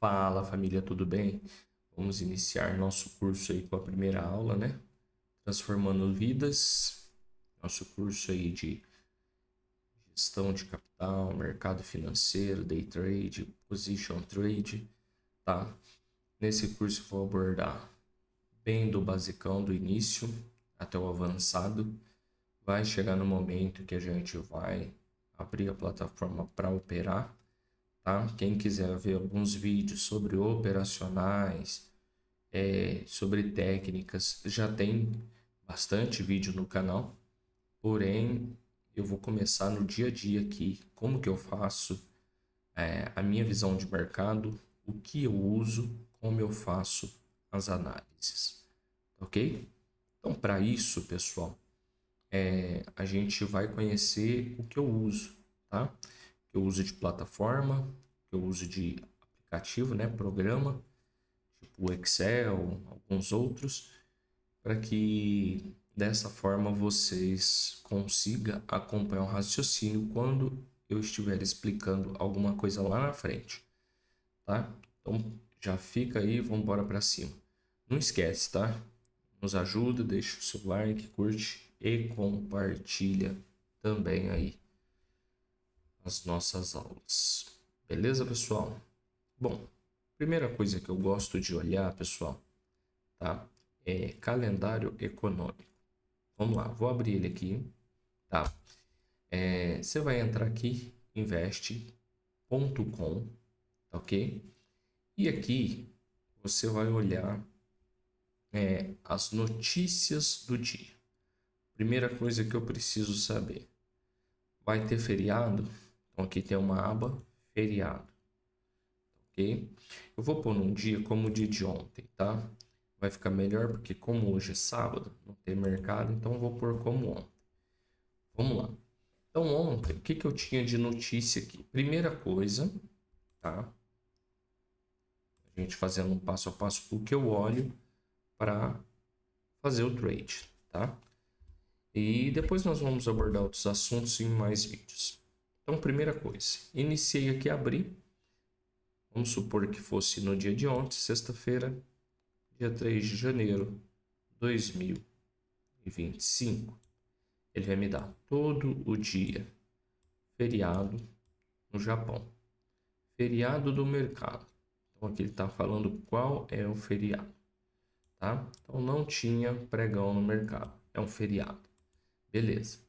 Fala família, tudo bem? Vamos iniciar nosso curso aí com a primeira aula, né? Transformando vidas. Nosso curso aí de gestão de capital, mercado financeiro, day trade, position trade, tá? Nesse curso eu vou abordar bem do basicão, do início até o avançado. Vai chegar no momento que a gente vai abrir a plataforma para operar, tá? Quem quiser ver alguns vídeos sobre operacionais, sobre técnicas, já tem bastante vídeo no canal, porém eu vou começar no dia a dia aqui, como que eu faço, a minha visão de mercado, o que eu uso, como eu faço as análises, ok? Então, para isso, pessoal, a gente vai conhecer o que eu uso, tá? O que eu uso de plataforma, o que eu uso de aplicativo, né? Programa, tipo o Excel, alguns outros, para que dessa forma vocês consigam acompanhar o raciocínio quando eu estiver explicando alguma coisa lá na frente, tá? Então já fica aí, vamos embora para cima. Não esquece, tá? Nos ajuda, deixa o seu like, curte e compartilha também aí as nossas aulas. Beleza, pessoal? Bom, primeira coisa que eu gosto de olhar, pessoal, tá? É calendário econômico. Vamos lá, vou abrir ele aqui, tá? Você vai entrar aqui, investe.com, ok? E aqui você vai olhar as notícias do dia. Primeira coisa que eu preciso saber, vai ter feriado? Então aqui tem uma aba feriado, ok? Eu vou pôr num dia como o dia de ontem, tá? Vai ficar melhor porque como hoje é sábado, não tem mercado, então eu vou pôr como ontem. Vamos lá. Então ontem, o que eu tinha de notícia aqui? Primeira coisa, tá? A gente fazendo um passo a passo, o que eu olho para fazer o trade, tá? E depois nós vamos abordar outros assuntos em mais vídeos. Então, primeira coisa, iniciei aqui a abrir. Vamos supor que fosse no dia de ontem, sexta-feira, dia 3 de janeiro de 2025. Ele vai me dar todo o dia feriado no Japão. Feriado do mercado. Então aqui ele está falando qual é o feriado, tá? Então não tinha pregão no mercado, é um feriado. Beleza.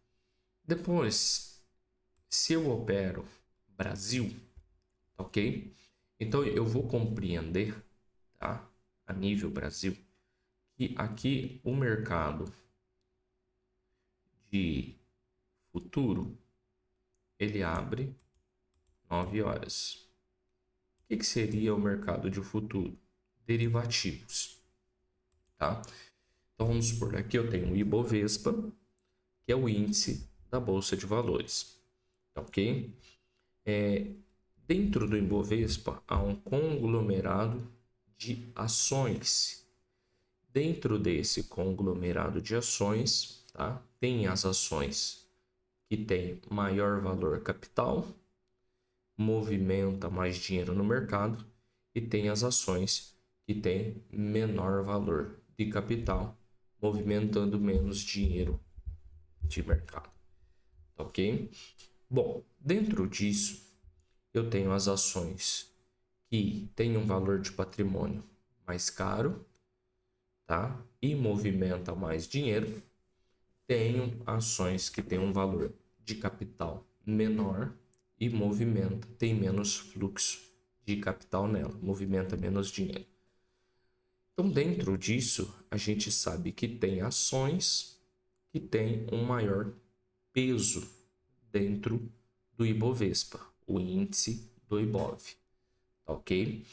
Depois, se eu opero Brasil, ok? Então eu vou compreender, tá? A nível Brasil, que aqui o mercado de futuro, ele abre 9 horas. O que seria o mercado de futuro? Derivativos, tá? Então vamos supor, aqui eu tenho o Ibovespa, que é o índice da Bolsa de Valores, ok? Dentro do Ibovespa há um conglomerado de ações. Dentro desse conglomerado de ações, tá? Tem as ações que têm maior valor capital, movimenta mais dinheiro no mercado, e tem as ações que têm menor valor de capital, movimentando menos dinheiro de mercado, ok? Bom, dentro disso, eu tenho as ações que têm um valor de patrimônio mais caro, tá? E movimenta mais dinheiro. Tenho ações que têm um valor de capital menor e tem menos fluxo de capital nela, movimenta menos dinheiro. Então, dentro disso, a gente sabe que tem ações que têm um maior peso dentro do Ibovespa, o índice do Ibov, ok?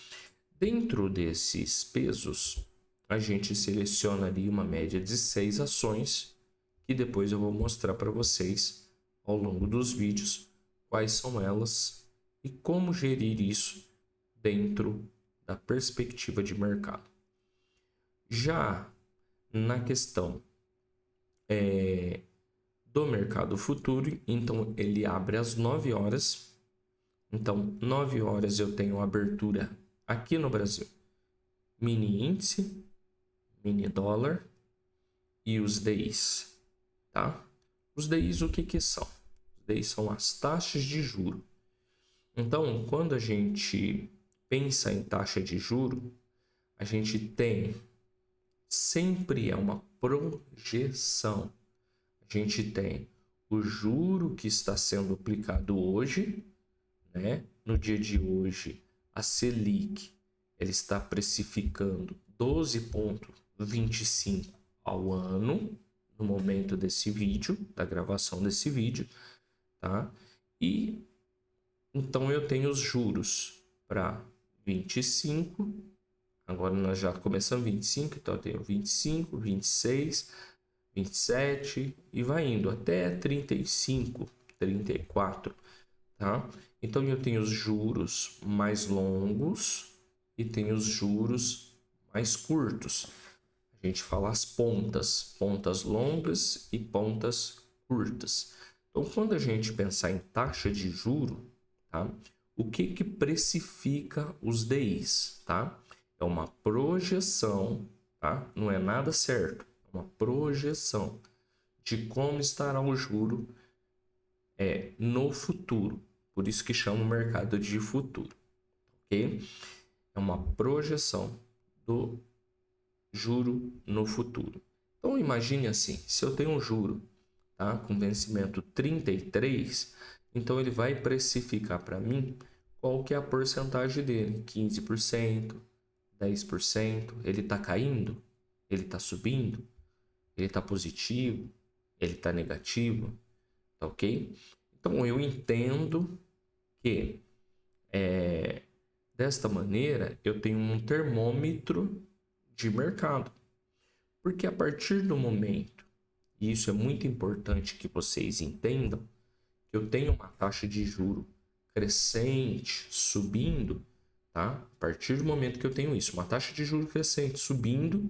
Dentro desses pesos, a gente seleciona ali uma média de 6 ações, que depois eu vou mostrar para vocês ao longo dos vídeos quais são elas e como gerir isso dentro da perspectiva de mercado. Já na questão do mercado futuro, então ele abre às 9 horas. Então, 9 horas eu tenho abertura aqui no Brasil, mini índice, mini dólar e os DIs, tá? Os DIs, o que são? Os DIs são as taxas de juro. Então, quando a gente pensa em taxa de juro, a gente tem sempre uma projeção. A gente tem o juro que está sendo aplicado hoje, né? No dia de hoje, a Selic ela está precificando 12,25 ao ano, no momento desse vídeo, da gravação desse vídeo, tá? E então eu tenho os juros para 25, agora nós já começamos 25, então eu tenho 25, 26, 27 e vai indo até 35, 34, tá? Então eu tenho os juros mais longos e tenho os juros mais curtos. A gente fala as pontas longas e pontas curtas. Então quando a gente pensar em taxa de juro, tá? O que precifica os DIs, tá? É uma projeção, tá? Não é nada certo, é uma projeção de como estará o juro no futuro. Por isso que chama o mercado de futuro, ok? É uma projeção do juro no futuro. Então imagine assim, se eu tenho um juro, tá, com vencimento 33, então ele vai precificar para mim qual que é a porcentagem dele, 15%, 10%, ele está caindo, ele está subindo, ele está positivo, ele está negativo, tá ok? Então eu entendo que desta maneira eu tenho um termômetro de mercado, porque a partir do momento, e isso é muito importante que vocês entendam, que eu tenho uma taxa de juro crescente, subindo, tá? A partir do momento que eu tenho isso, uma taxa de juro crescente, subindo,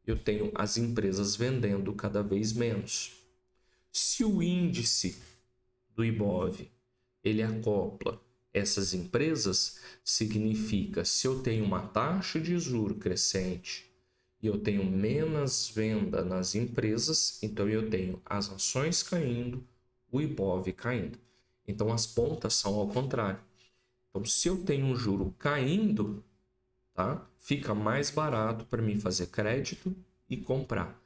eu tenho as empresas vendendo cada vez menos. Se o índice do Ibov, ele acopla essas empresas, significa se eu tenho uma taxa de juro crescente e eu tenho menos venda nas empresas, então eu tenho as ações caindo, o Ibov caindo. Então as pontas são ao contrário. Então se eu tenho um juro caindo, tá? Fica mais barato para mim fazer crédito e comprar,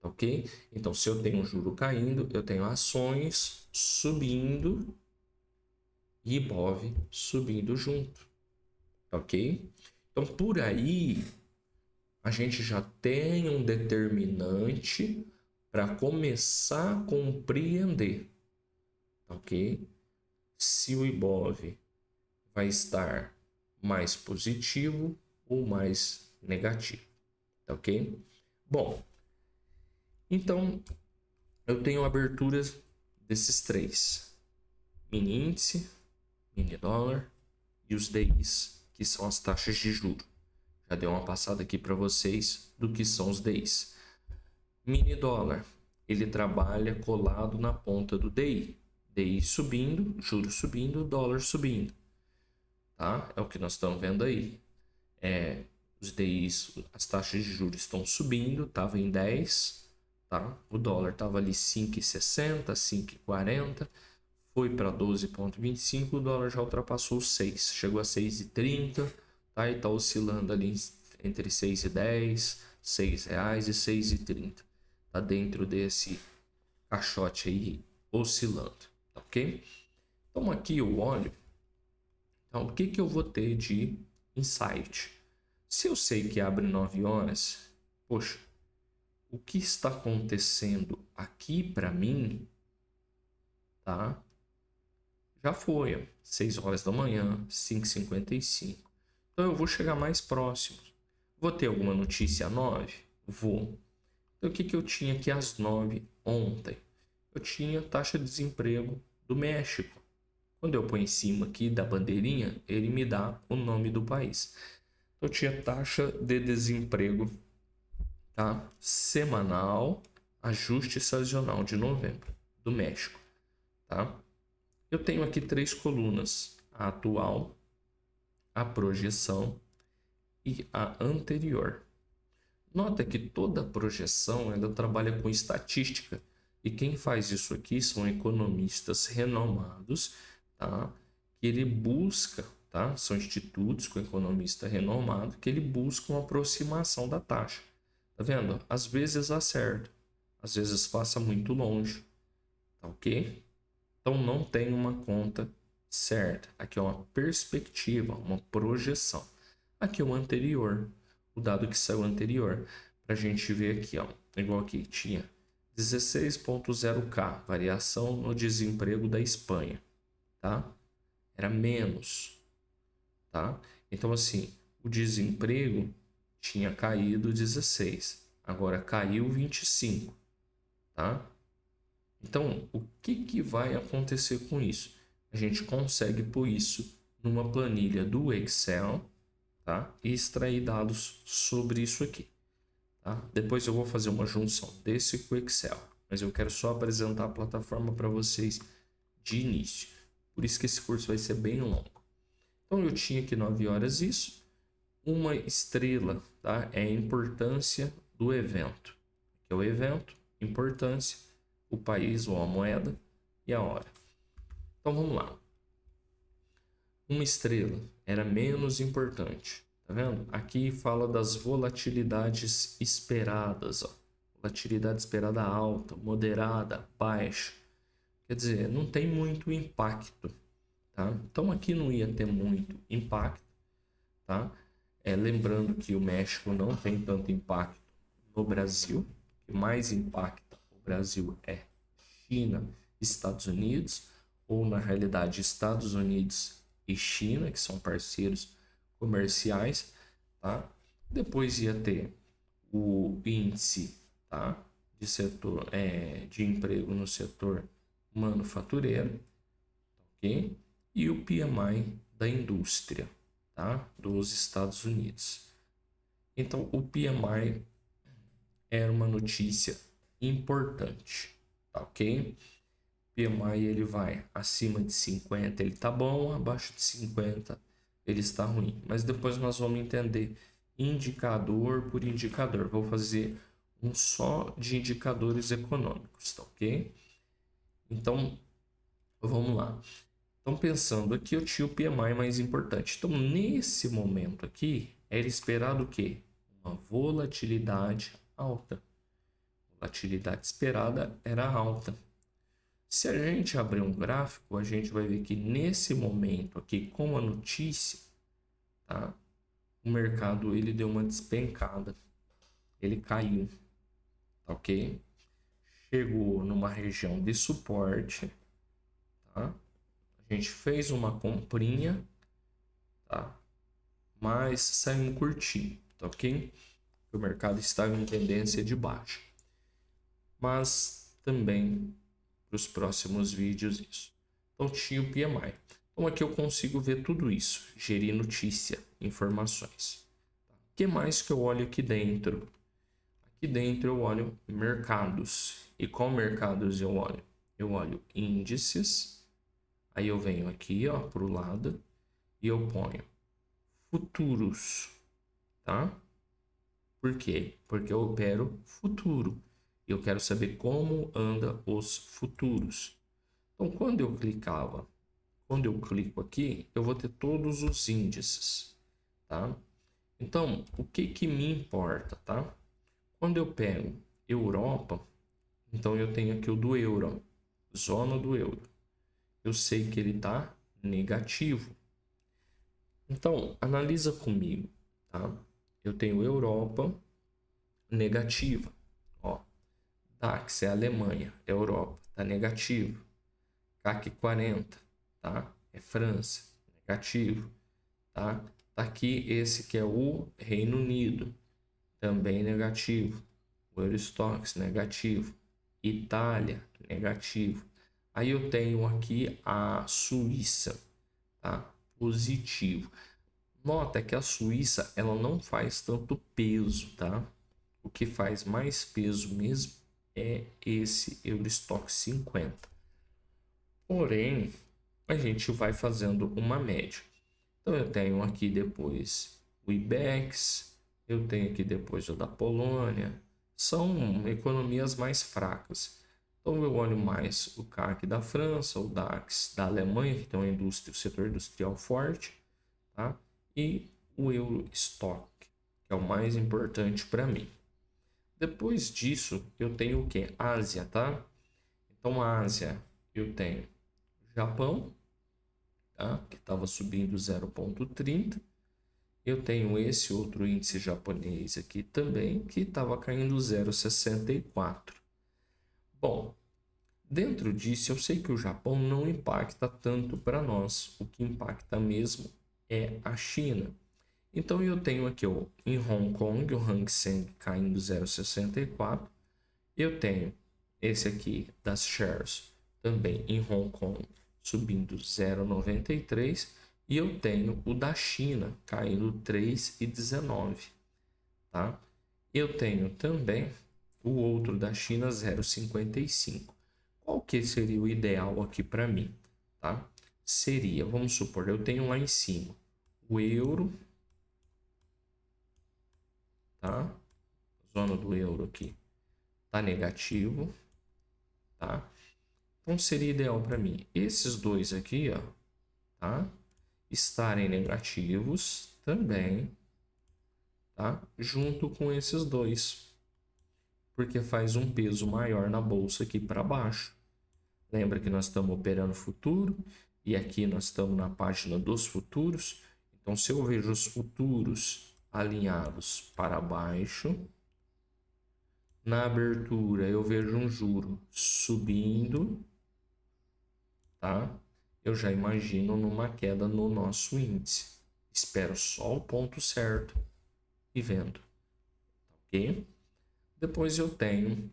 ok? Então se eu tenho um juro caindo, eu tenho ações subindo e Ibov subindo junto, ok? Então por aí a gente já tem um determinante para começar a compreender, ok? Se o Ibov vai estar mais positivo ou mais negativo, ok? Bom, então eu tenho aberturas desses três: mini índice, mini dólar e os DIs, que são as taxas de juros. Já dei uma passada aqui para vocês do que são os DIs. Mini dólar, ele trabalha colado na ponta do DI. DI subindo, juros subindo, dólar subindo. Tá? É o que nós estamos vendo aí. Os DIs, as taxas de juros estão subindo, estava em 10, tá? O dólar estava ali 5,60, 5,40, foi para 12,25, o dólar já ultrapassou os 6, chegou a 6,30, tá? E está oscilando ali entre 6,10, R$6 e 6,30. Tá dentro desse caixote aí oscilando, ok? Então aqui eu olho, então o que eu vou ter de insight? Se eu sei que abre 9 horas, poxa, o que está acontecendo aqui para mim, tá? Já foi, 6 horas da manhã, 5h55. Então eu vou chegar mais próximo. Vou ter alguma notícia às 9? Vou. Então o que eu tinha aqui às 9 ontem? Eu tinha taxa de desemprego do México. Quando eu ponho em cima aqui da bandeirinha, ele me dá o nome do país. Eu tinha taxa de desemprego, tá? Semanal, ajuste sazonal de novembro, do México, tá? Eu tenho aqui 3 colunas: a atual, a projeção e a anterior. Nota que toda projeção ela trabalha com estatística e quem faz isso aqui são economistas renomados, tá? Que ele busca, tá? São institutos com economista renomado que ele busca uma aproximação da taxa. Tá vendo? Às vezes acerta, às vezes passa muito longe, tá ok? Então não tem uma conta certa. Aqui é uma perspectiva, uma projeção. Aqui é o anterior, o dado que saiu anterior. Para a gente ver aqui, ó, igual aqui, tinha 16,0K, variação no desemprego da Espanha, tá? Era menos, tá? Então, assim, o desemprego tinha caído 16, agora caiu 25, tá? Então, o que vai acontecer com isso? A gente consegue pôr isso numa planilha do Excel, tá? E extrair dados sobre isso aqui, tá? Depois eu vou fazer uma junção desse com o Excel, mas eu quero só apresentar a plataforma para vocês de início. Por isso que esse curso vai ser bem longo. Então, eu tinha aqui 9 horas isso. Uma estrela, tá? É a importância do evento. Aqui é o evento, importância, o país ou a moeda e a hora. Então vamos lá. Uma estrela era menos importante, tá vendo? Aqui fala das volatilidades esperadas, ó. Volatilidade esperada alta, moderada, baixa. Quer dizer, não tem muito impacto, tá? Então aqui não ia ter muito impacto, tá? Lembrando que o México não tem tanto impacto no Brasil. O que mais impacta o Brasil é China, Estados Unidos, ou na realidade Estados Unidos e China, que são parceiros comerciais, tá? Depois ia ter o índice, tá? De setor de emprego no setor manufatureiro, ok? E o PMI da indústria, tá? Dos Estados Unidos. Então o PMI era uma notícia importante, tá ok? PMI ele vai acima de 50, ele tá bom, abaixo de 50 ele está ruim. Mas depois nós vamos entender indicador por indicador. Vou fazer um só de indicadores econômicos, tá ok? Então, vamos lá. Então, pensando aqui, eu tinha o PMI mais importante. Então, nesse momento aqui, era esperado o quê? Uma volatilidade alta. A volatilidade esperada era alta. Se a gente abrir um gráfico, a gente vai ver que nesse momento aqui, com a notícia, tá? O mercado ele deu uma despencada, ele caiu, tá ok? Chegou numa região de suporte, tá? A gente fez uma comprinha, tá? Mas saímos curtinho, tá ok? O mercado estava em tendência de baixa. Mas também para os próximos vídeos isso. Então tinha o PMI. Então aqui eu consigo ver tudo isso, gerir notícia, informações. O que mais que eu olho aqui dentro? Aqui dentro eu olho mercados. E qual mercados eu olho? Eu olho índices. Aí eu venho aqui, ó, para o lado e eu ponho futuros, tá? Por quê? Porque eu opero futuro. Eu quero saber como anda os futuros. Então, quando eu clico aqui, eu vou ter todos os índices, tá? Então, o que me importa, tá? Quando eu pego Europa, então eu tenho aqui o do euro, zona do euro. Eu sei que ele está negativo. Então, analisa comigo, tá? Eu tenho Europa negativa, ó. DAX é Alemanha, Europa, tá negativo. CAC 40, tá? É França, negativo, tá? Tá aqui esse que é o Reino Unido, também negativo. O Eurostoxx, negativo. Itália, negativo. Aí eu tenho aqui a Suíça, tá? Positivo. Nota que a Suíça, ela não faz tanto peso, tá? O que faz mais peso mesmo é esse Eurostoxx 50. Porém, a gente vai fazendo uma média. Então eu tenho aqui depois o IBEX, eu tenho aqui depois o da Polônia. São economias mais fracas. Então eu olho mais o CAC da França, o DAX da Alemanha, que tem uma indústria, o setor industrial forte, tá? E o Eurostock, que é o mais importante para mim. Depois disso, eu tenho o que? Ásia, tá? Então, a Ásia, eu tenho Japão, tá? Que estava subindo 0,30. Eu tenho esse outro índice japonês aqui também, que estava caindo 0,64. Bom, dentro disso, eu sei que o Japão não impacta tanto para nós. O que impacta mesmo é a China. Então, eu tenho aqui ó, em Hong Kong, o Hang Seng caindo 0,64. Eu tenho esse aqui das shares também em Hong Kong subindo 0,93 e eu tenho o da China caindo 3,19, tá? Eu tenho também o outro da China 0,55. Qual que seria o ideal aqui para mim, tá? Seria, vamos supor, eu tenho lá em cima o euro, tá? Zona do euro aqui tá negativo, tá? Então seria ideal para mim esses dois aqui, ó, tá? Estarem negativos também, tá? Junto com esses dois, porque faz um peso maior na bolsa aqui para baixo. Lembra que nós estamos operando futuro e aqui nós estamos na página dos futuros. Então, se eu vejo os futuros alinhados para baixo, na abertura eu vejo um juro subindo, tá? Eu já imagino numa queda no nosso índice. Espero só o ponto certo e vendo, ok? Depois eu tenho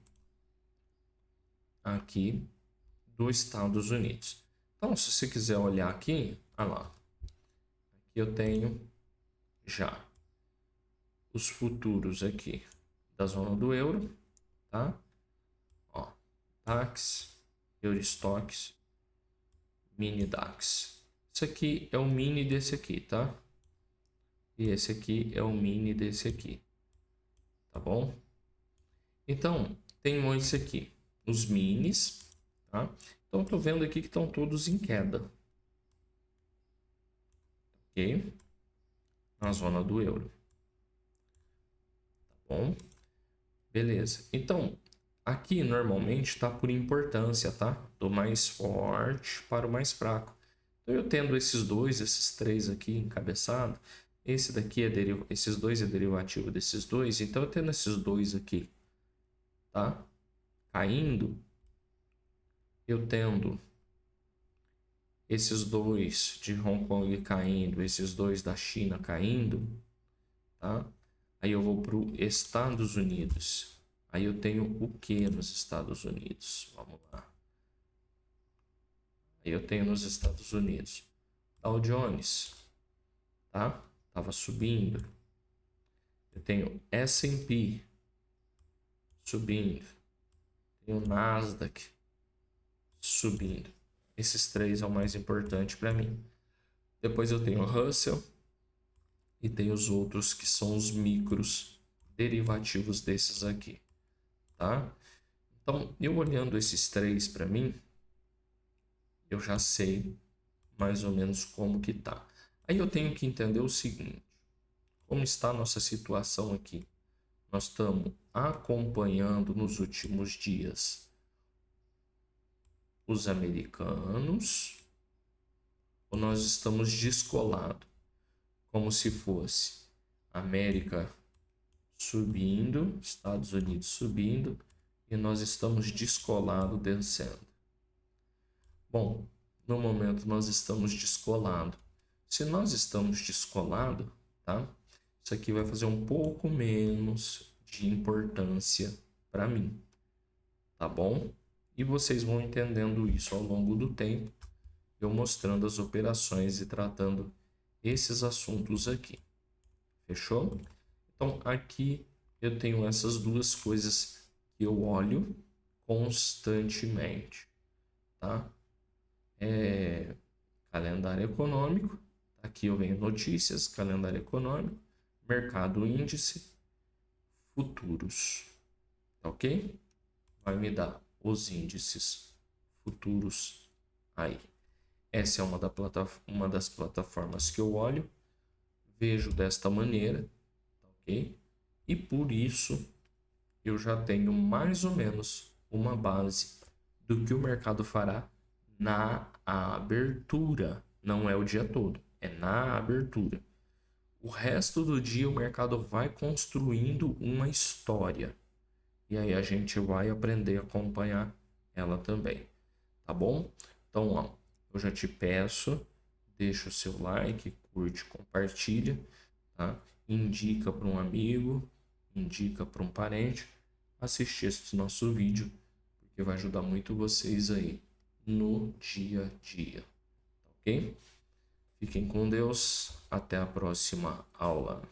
aqui dos Estados Unidos. Então, se você quiser olhar aqui, olha lá. Aqui eu tenho já os futuros aqui da zona do euro, tá? Ó, DAX, Eurostoxx, Mini DAX. Isso aqui é o mini desse aqui, tá? E esse aqui é o mini desse aqui, tá bom? Então, tem esse aqui, os minis, tá? Então, eu tô vendo aqui que estão todos em queda, ok? Na zona do euro, tá bom? Beleza. Então, aqui normalmente está por importância, tá? Do mais forte para o mais fraco. Então, eu tendo esses três aqui encabeçado, esse daqui é esses dois é derivativo desses dois, então eu tendo esses dois aqui, tá? Caindo, eu tendo esses dois de Hong Kong caindo, esses dois da China caindo, tá? Aí eu vou para os Estados Unidos. Aí eu tenho o que nos Estados Unidos? Vamos lá. Aí eu tenho nos Estados Unidos Dow Jones, tá? Tava subindo. Eu tenho S&P subindo. Tenho Nasdaq subindo. Esses três é o mais importante para mim. Depois eu tenho Russell e tem os outros que são os micros derivativos desses aqui, tá? Então, eu olhando esses três para mim, eu já sei mais ou menos como que tá. Aí eu tenho que entender o seguinte: como está a nossa situação aqui? Nós estamos acompanhando nos últimos dias os americanos ou nós estamos descolados, como se fosse América subindo, Estados Unidos subindo e nós estamos descolados descendo? Bom, no momento nós estamos descolados. Se nós estamos descolados, tá? Isso aqui vai fazer um pouco menos de importância para mim, tá bom? E vocês vão entendendo isso ao longo do tempo, eu mostrando as operações e tratando esses assuntos aqui. Fechou? Então, aqui eu tenho essas duas coisas que eu olho constantemente, tá? Calendário econômico. Aqui eu venho notícias, calendário econômico. mercado índice, futuros, tá ok? Vai me dar os índices futuros aí. Essa é uma das plataformas que eu olho, vejo desta maneira, tá ok? E por isso eu já tenho mais ou menos uma base do que o mercado fará na abertura. Não é o dia todo, é na abertura. O resto do dia o mercado vai construindo uma história. E aí a gente vai aprender a acompanhar ela também, tá bom? Então, ó, eu já te peço, deixa o seu like, curte, compartilha, tá? Indica para um amigo, indica para um parente assistir esse nosso vídeo, porque vai ajudar muito vocês aí no dia a dia, ok? Fiquem com Deus, até a próxima aula.